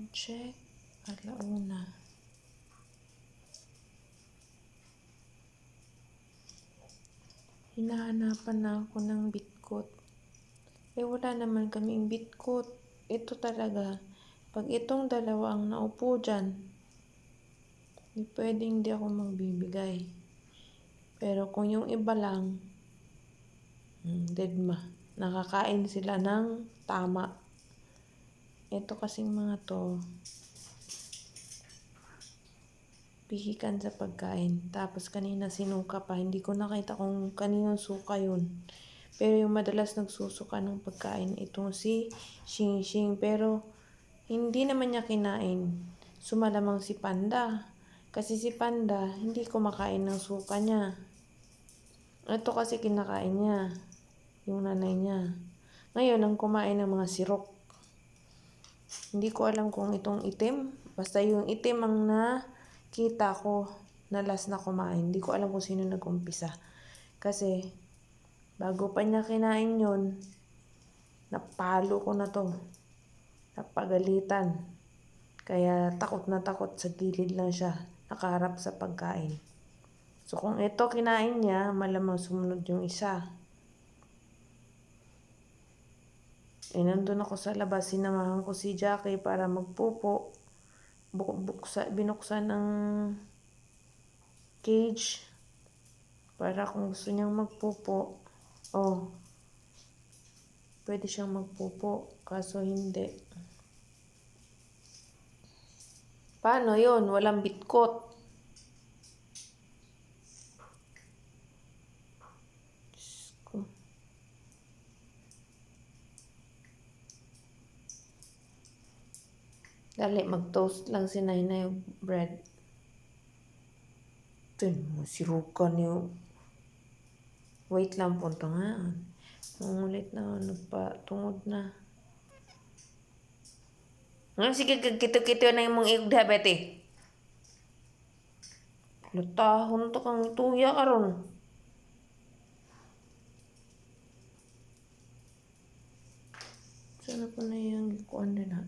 Time check. Alauna. Hinahanapan na ako ng bitkot. Wala naman kaming bitkot. Ito talaga. Pag itong dalawa ang naupo dyan, pwedeng hindi ako magbibigay. Pero kung yung iba lang, deadma. Nakakain sila ng tama. Ito kasing mga to, pihikan sa pagkain. Tapos kanina sinuka pa. Hindi ko nakita kung kaninong suka yun. Pero yung madalas nagsusuka ng pagkain, itong si Xing Xing. Pero hindi naman niya kinain. Sumalamang si Panda. Kasi si Panda, hindi kumakain ng suka niya. Ito kasi kinakain niya. Yung nanay niya. Ngayon, ang kumain ng mga sirok. Hindi ko alam kung itong itim. Basta yung itim ang nakita ko na last na kumain. Hindi ko alam kung sino nag-umpisa. Kasi, bago pa niya kinain yun, napalo ko na to. Napagalitan. Kaya takot na takot, sa gilid lang siya. Nakaharap sa pagkain. So, kung ito kinain niya, malamang sumunod yung isa. Nandun ako sa labas, sinamahan ko si Jackie para magpupo. Binuksan ng cage para kung gusto niyang magpupo. Pwede siyang magpupo. Kaso hindi. Paano yun? Walang bitkot. Dali, mag-toast lang si Nainay yung bread. Ito yung sirukan yung... Wait lang po ito nga. Nangulit na, nagpatungod na. Sige, kito-kito na yung mong diabetes. Latahon to kang tuya karon. Sana po na yung kuwan din ha.